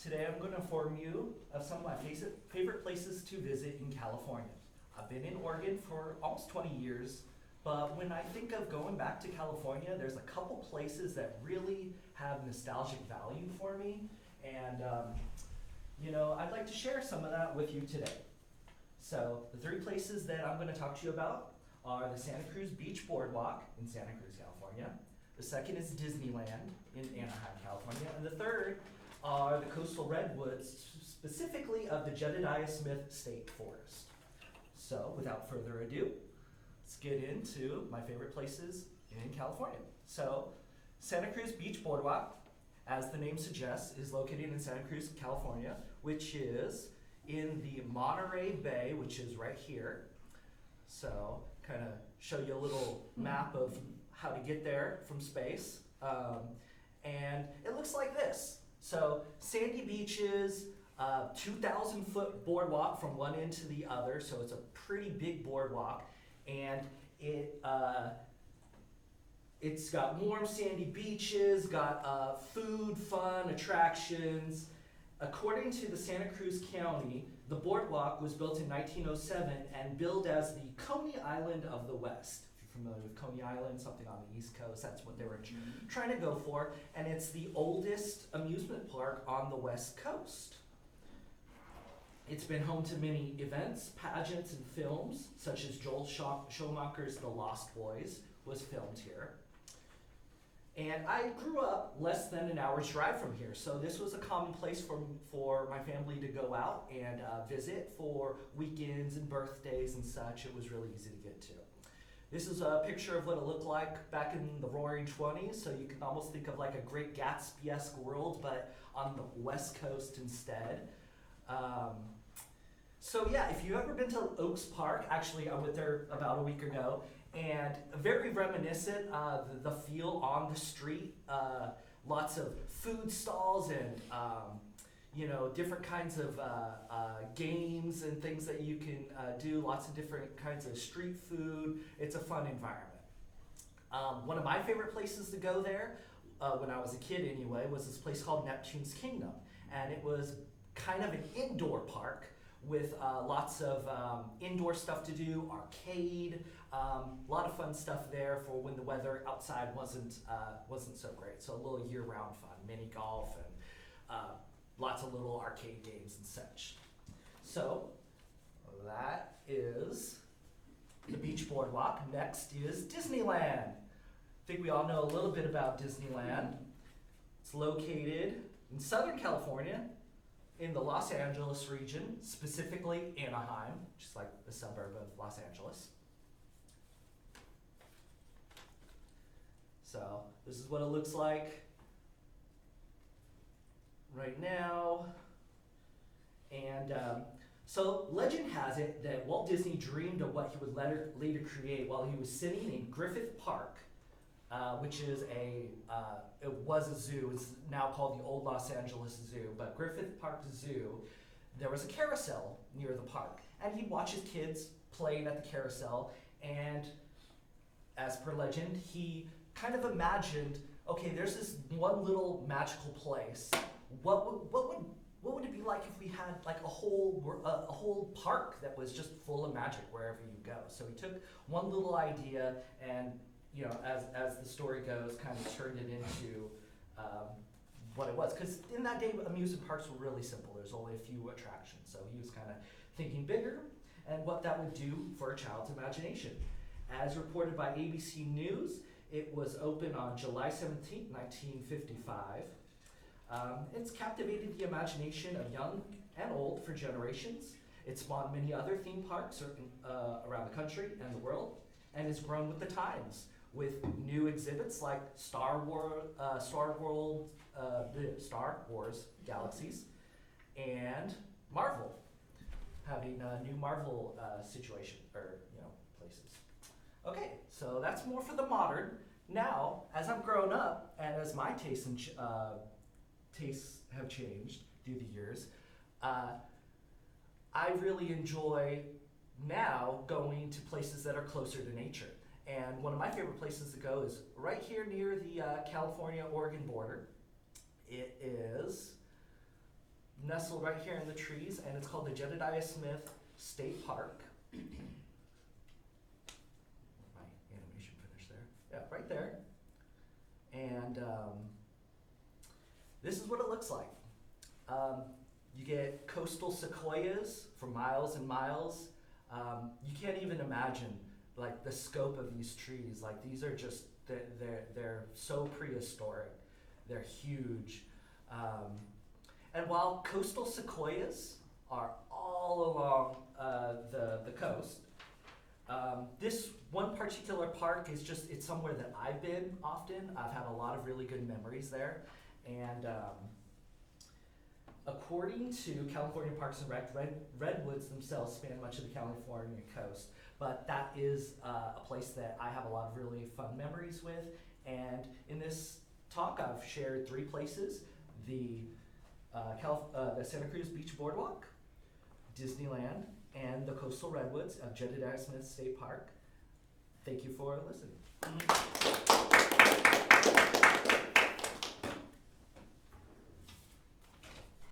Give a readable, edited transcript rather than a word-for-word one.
Today I'm going to inform you of some of my favorite places to visit in California. I've been in Oregon for almost 20 years, but when I think of going back to California, there's a couple places that really have nostalgic value for me, and I'd like to share some of that with you today. So the three places that I'm going to talk to you about are the Santa Cruz Beach Boardwalk in Santa Cruz, California. The second is Disneyland in Anaheim, California. And the third are the coastal redwoods, specifically of the Jedediah Smith State Forest. So without further ado, let's get into my favorite places in California. So Santa Cruz Beach Boardwalk, as the name suggests, is located in Santa Cruz, California, which is in the Monterey Bay, which is right here. So kind of show you a little map of how to get there from space. And it looks like this. So sandy beaches, 2,000 foot boardwalk from one end to the other. So it's a pretty big boardwalk. And it's got warm sandy beaches, got food, fun, attractions. According to the Santa Cruz County, the boardwalk was built in 1907 and billed as the Coney Island of the West. If you're familiar with Coney Island, something on the East Coast, that's what they were trying to go for. And it's the oldest amusement park on the West Coast. It's been home to many events, pageants, and films, such as Joel Schumacher's The Lost Boys was filmed here. And I grew up less than an hour's drive from here, so this was a common place for my family to go out and visit for weekends and birthdays and such. It was really easy to get to. This is a picture of what it looked like back in the Roaring 20s, so you can almost think of like a Great Gatsby-esque world, but on the West Coast instead. So yeah, if you've ever been to Oaks Park, actually I went there about a week ago, and very reminiscent, the feel on the street, lots of food stalls and different kinds of games and things that you can do, lots of different kinds of street food. It's a fun environment. One of my favorite places to go there, when I was a kid anyway, was this place called Neptune's Kingdom, and it was kind of an indoor park with lots of indoor stuff to do, arcade, a lot of fun stuff there for when the weather outside wasn't so great. So a little year-round fun, mini golf, and lots of little arcade games and such. So that is the Beach Boardwalk. Next is Disneyland. I think we all know a little bit about Disneyland. It's located in Southern California, in the Los Angeles region, specifically Anaheim, which is like a suburb of Los Angeles. So this is what it looks like right now. And so legend has it that Walt Disney dreamed of what he would later create while he was sitting in Griffith Park, which is it was a zoo. It's now called the Old Los Angeles Zoo, but Griffith Park Zoo, there was a carousel near the park, and he'd watch his kids playing at the carousel, and as per legend, he kind of imagined, okay, there's this one little magical place. What would it be like if we had like a whole park that was just full of magic wherever you go? So he took one little idea and, as the story goes, kind of turned it into what it was. Because in that day, amusement parks were really simple. There's only a few attractions. So he was kind of thinking bigger and what that would do for a child's imagination. As reported by ABC News, it was open on July 17, 1955. It's captivated the imagination of young and old for generations. It spawned many other theme parks around the country and the world, and has grown with the times, with new exhibits like Star Wars Galaxies, and Marvel, having a new Marvel situation, places. Okay, so that's more for the modern. Now, as I've grown up, and as my tastes have changed through the years, I really enjoy now going to places that are closer to nature. And one of my favorite places to go is right here near the California-Oregon border. It is nestled right here in the trees, and it's called the Jedediah Smith State Park. My animation finished there. Yeah, right there. And this is what it looks like. You get coastal sequoias for miles and miles. You can't even imagine like the scope of these trees. Like these are just, they're so prehistoric. They're huge. And while coastal sequoias are all along the coast, this one particular park is just, it's somewhere that I've been often. I've had a lot of really good memories there. And according to California Parks and Rec, redwoods themselves span much of the California coast. But that is a place that I have a lot of really fun memories with. And in this talk, I've shared 3 places: the Santa Cruz Beach Boardwalk, Disneyland, and the coastal redwoods of Jedediah Smith State Park. Thank you for listening.